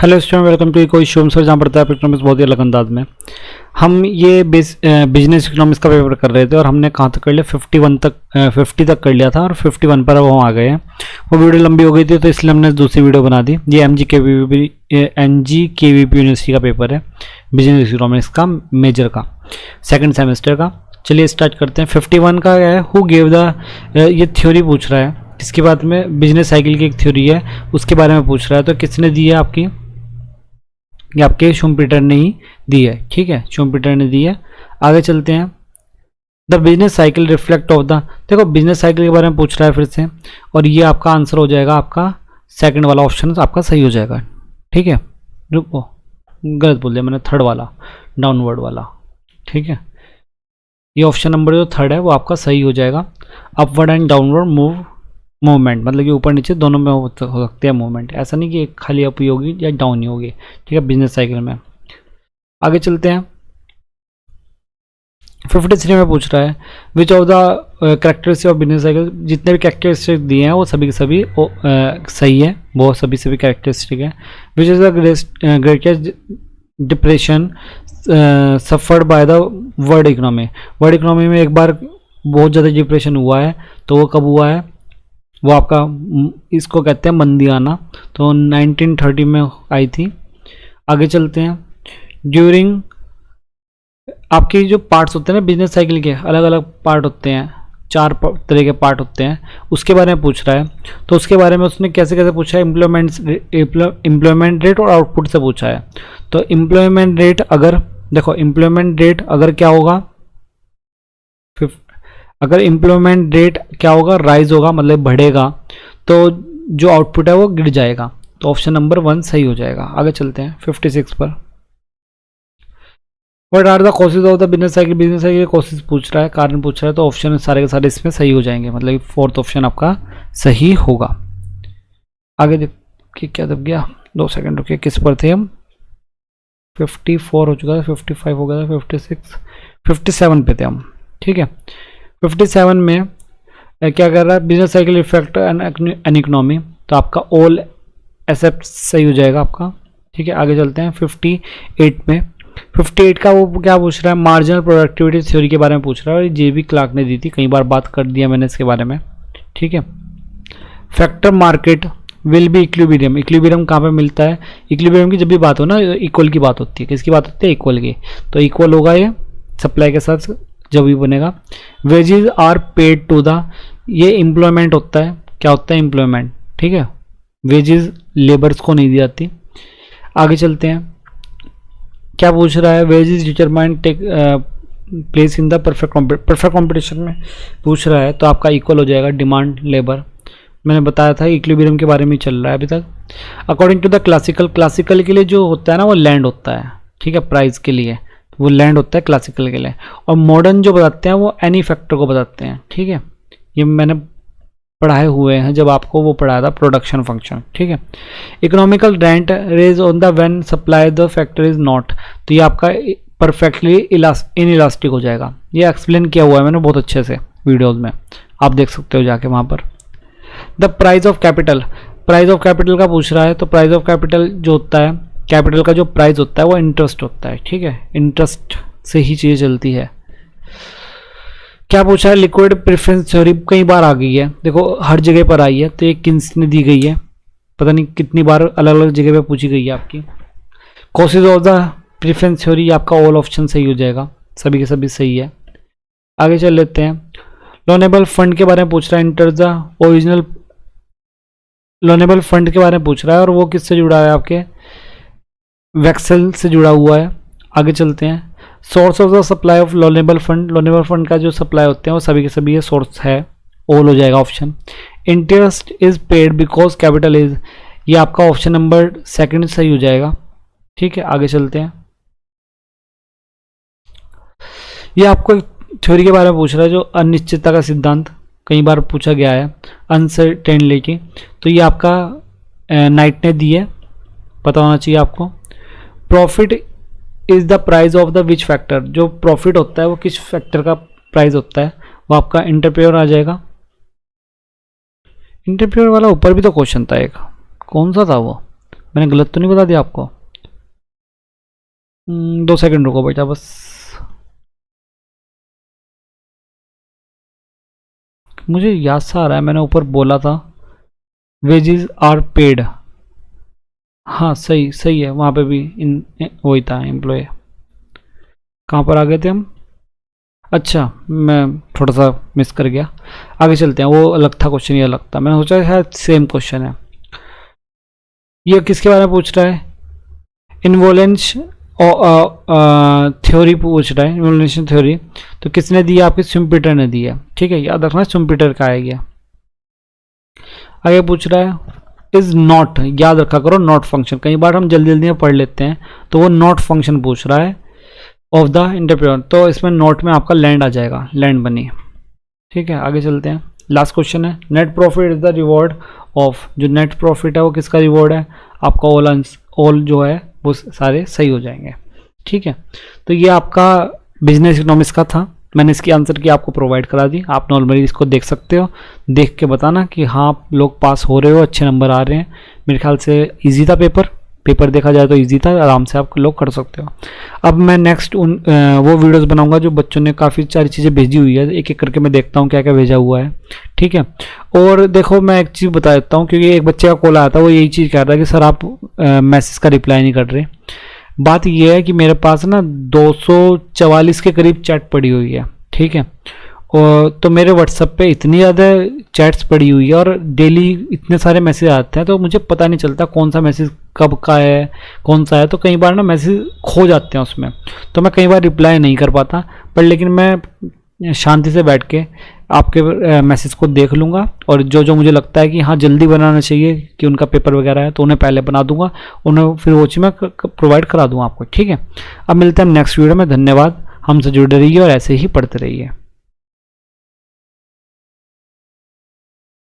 Hello student, welcome to कोई Shome sir, जहाँ पढ़ता है इकोनॉमिक्स बहुत ही अलग अंदाज में। हम ये बिजनेस इकोनॉमिक्स का पेपर कर रहे थे और हमने कहाँ तक कर लिया 50 तक कर लिया था और 51 पर अब हम आ गए हैं। वो वीडियो लंबी हो गई थी तो इसलिए हमने दूसरी वीडियो बना दी। ये MGKVP यूनिवर्सिटी का पेपर है, बिजनेस इकोनॉमिक्स का मेजर का, सेकेंड सेमेस्टर का। चलिए स्टार्ट करते हैं। 51 का क्या है, हु गेव द, ये थ्योरी पूछ रहा है। इसके बाद में बिजनेस साइकिल की एक थ्योरी है, उसके बारे में पूछ रहा है। तो किसने दी है आपकी, ये आपके शुम्पीटर ने ही दी है। ठीक है, शुम्पीटर ने दी है। आगे चलते हैं। The business cycle reflect of the, देखो बिजनेस साइकिल के बारे में पूछ रहा है फिर से, और ये आपका आंसर हो जाएगा, आपका सेकंड वाला ऑप्शन आपका सही हो जाएगा। ठीक है, रुको गलत बोल दिया मैंने, थर्ड वाला, डाउनवर्ड वाला। ठीक है, ये ऑप्शन नंबर जो थर्ड है वो आपका सही हो जाएगा। अपवर्ड एंड डाउनवर्ड मूवमेंट, मतलब कि ऊपर नीचे दोनों में हो सकते हैं मूवमेंट, ऐसा नहीं कि खाली अप ही होगी या डाउन ही होगी। ठीक है, बिजनेस साइकिल में। आगे चलते हैं। 53 में पूछ रहा है which of the characteristic of business cycle, जितने भी कैरेक्टरिस्टिक दिए हैं वो सभी के सभी सही है, वो सभी कैरेक्टरिस्टिक है। Which is the greatest depression suffered by the world economy, world economy में एक बार बहुत ज़्यादा डिप्रेशन हुआ है, तो वो कब हुआ है, वो आपका, इसको कहते हैं मंदी आना, तो 1930 में आई थी। आगे चलते हैं। ड्यूरिंग, आपके जो पार्ट्स होते हैं ना बिजनेस साइकिल के, अलग अलग पार्ट होते हैं, 4 तरह के पार्ट होते हैं, उसके बारे में पूछ रहा है। तो उसके बारे में उसने कैसे कैसे पूछा है, एम्प्लॉयमेंट रेट और आउटपुट से पूछा है। तो एम्प्लॉयमेंट रेट, अगर देखो एम्प्लॉयमेंट रेट अगर क्या होगा, अगर एम्प्लॉयमेंट रेट क्या होगा, राइज होगा, मतलब बढ़ेगा, तो जो आउटपुट है वो गिर जाएगा। तो ऑप्शन नंबर 1 सही हो जाएगा। आगे चलते हैं 56 पर। What are the causes of the business cycle, business cycle causes पूछ रहा है, कारण पूछ रहा है, तो ऑप्शन सारे के सारे इसमें सही हो जाएंगे, मतलब फोर्थ ऑप्शन आपका सही होगा। आगे देखिए क्या दब गया, 2 सेकंड रुकिए, किस पर थे हम, 54 हो चुका था, 55 हो गया था, 56, 57 पे थे हम। ठीक है, 57 में क्या कर रहा है, business cycle effect an economy, तो आपका ऑल एसेप्ट सही हो जाएगा आपका। ठीक है, आगे चलते हैं 58 में। 58 का वो क्या पूछ रहा है, मार्जिनल प्रोडक्टिविटी थ्योरी के बारे में पूछ रहा है, और JB क्लार्क ने दी थी, कई बार बात कर दिया मैंने इसके बारे में। ठीक है, factor market will be equilibrium, equilibrium कहाँ पे मिलता है, इक्विलिब्रियम की जब भी बात हो ना, इक्वल की बात होती है, किसकी बात होती है, इक्वल की, तो इक्वल होगा ये सप्लाई के साथ जब भी बनेगा। Wages are paid to the, ये एम्प्लॉयमेंट होता है, क्या होता है एम्प्लॉयमेंट। ठीक है, वेजेस लेबर्स को नहीं दी जाती। आगे चलते हैं, क्या पूछ रहा है, wages determine take place in the perfect competition में पूछ रहा है, तो आपका इक्वल हो जाएगा डिमांड लेबर। मैंने बताया था इक्विलिब्रियम के बारे में चल रहा है अभी तक। अकॉर्डिंग टू द क्लासिकल के लिए जो होता है ना वो लैंड होता है। ठीक है, प्राइस के लिए वो लैंड होता है क्लासिकल के लिए, और मॉडर्न जो बताते हैं वो एनी फैक्टर को बताते हैं। ठीक है, ये मैंने पढ़ाए हुए हैं जब आपको वो पढ़ाया था प्रोडक्शन फंक्शन। ठीक है, economical rent raise on the when supply the factor is not, तो ये आपका परफेक्टली इनइलास्टिक हो जाएगा। ये एक्सप्लेन किया हुआ है मैंने बहुत अच्छे से वीडियोज में, आप देख सकते हो जाके वहाँ पर। The price of capital, price of capital का पूछ रहा है, तो प्राइस ऑफ कैपिटल जो होता है, कैपिटल का जो प्राइस होता है वो इंटरेस्ट होता है। ठीक है, इंटरेस्ट से ही चीज़ें चलती है। क्या पूछा है, लिक्विड प्रेफरेंस थ्योरी कई बार आ गई है, देखो हर जगह पर आई है, तो ये किसने दी गई है, पता नहीं कितनी बार अलग अलग जगह पे पूछी गई है आपकी। Causes of the preference theory, आपका ऑल ऑप्शन सही हो जाएगा, सभी के सभी सही है। आगे चल लेते हैं। लोनेबल फंड के बारे में पूछ रहा है, enter the original, loanable fund के बारे में पूछ रहा है, और वो किससे जुड़ा है, आपके वैक्सेल से जुड़ा हुआ है। आगे चलते हैं। Source of the supply of loanable fund, loanable fund का जो सप्लाई होते हैं वो सभी के सभी ये सोर्स है, ऑल हो जाएगा option. Interest is paid because capital is, ये आपका ऑप्शन नंबर सेकंड सही हो जाएगा। ठीक है, आगे चलते हैं। ये आपको थ्योरी के बारे में पूछ रहा है, जो अनिश्चितता का सिद्धांत कई बार पूछा गया है, अनसर्टेनली की, तो ये आपका नाइट ने दी है, पता होना चाहिए आपको। Profit is the price of the which factor, जो प्रॉफिट होता है वो किस फैक्टर का प्राइस होता है, वो आपका इंटरप्रेयर आ जाएगा। इंटरप्रेयर वाला ऊपर भी तो क्वेश्चन था एक, कौन सा था वो, मैंने गलत तो नहीं बता दिया आपको? 2 सेकंड रुको बेटा बस। मुझे याद सा आ रहा है, मैंने ऊपर बोला था वेजेस आर पेड। हाँ सही सही है, वहाँ पे भी वही था एम्प्लॉय। कहाँ पर आ गए थे हम? अच्छा मैं थोड़ा सा मिस कर गया। आगे चलते हैं, वो अलग था क्वेश्चन, ये अलग था, मैंने सोचा शायद सेम क्वेश्चन है। ये किसके बारे में पूछ रहा है? इन्वोलेंस थ्योरी पूछ रहा है, इन्वोलेंशन थ्योरी। तो किसने दी है? आपके शुम्पीटर ने दी है। ठीक है, याद रखना शुम्पीटर का आएगा। आगे पूछ रहा है इज नॉट, याद रखा करो नॉट फंक्शन, कई बार हम जल्दी जल्दी में पढ़ लेते हैं, तो वो नॉट फंक्शन पूछ रहा है ऑफ द इंटरप्रेटर, तो इसमें नॉट में आपका लैंड आ जाएगा, लैंड बनी। ठीक है, आगे चलते हैं। लास्ट क्वेश्चन है net profit is the reward of, जो नेट प्रॉफिट है वो किसका रिवॉर्ड है? आपका ऑल जो है वो सारे सही हो जाएंगे। ठीक है, तो ये आपका बिजनेस इकोनॉमिक्स का था, मैंने इसकी आंसर की आपको प्रोवाइड करा दी। आप नॉर्मली इसको देख सकते हो, देख के बताना कि हाँ आप लोग पास हो रहे हो, अच्छे नंबर आ रहे हैं। मेरे ख्याल से इजी था पेपर देखा जाए तो इजी था, आराम से आप लोग कर सकते हो। अब मैं नेक्स्ट वो वीडियोस बनाऊंगा जो बच्चों ने काफ़ी सारी चीज़ें भेजी हुई है, एक एक करके मैं देखता हूँ क्या क्या भेजा हुआ है। ठीक है, और देखो मैं एक चीज़ बता देता हूँ, क्योंकि एक बच्चे का कॉल आया था, वो यही चीज़ कह रहा है कि सर आप मैसेज का रिप्लाई नहीं कर रहे। बात यह है कि मेरे पास ना 244 के करीब चैट पड़ी हुई है। ठीक है, और तो मेरे व्हाट्सएप पे इतनी ज़्यादा चैट्स पड़ी हुई है और डेली इतने सारे मैसेज आते हैं, तो मुझे पता नहीं चलता कौन सा मैसेज कब का है कौन सा है, तो कई बार ना मैसेज खो जाते हैं उसमें, तो मैं कई बार रिप्लाई नहीं कर पाता। पर लेकिन मैं शांति से बैठ के आपके मैसेज को देख लूँगा, और जो जो मुझे लगता है कि हाँ जल्दी बनाना चाहिए कि उनका पेपर वगैरह है, तो उन्हें पहले बना दूंगा, उन्हें फिर वो चीज़ मैं प्रोवाइड करा दूँगा आपको। ठीक है, अब मिलते हैं नेक्स्ट वीडियो में। धन्यवाद, हमसे जुड़े रहिए और ऐसे ही पढ़ते रहिए।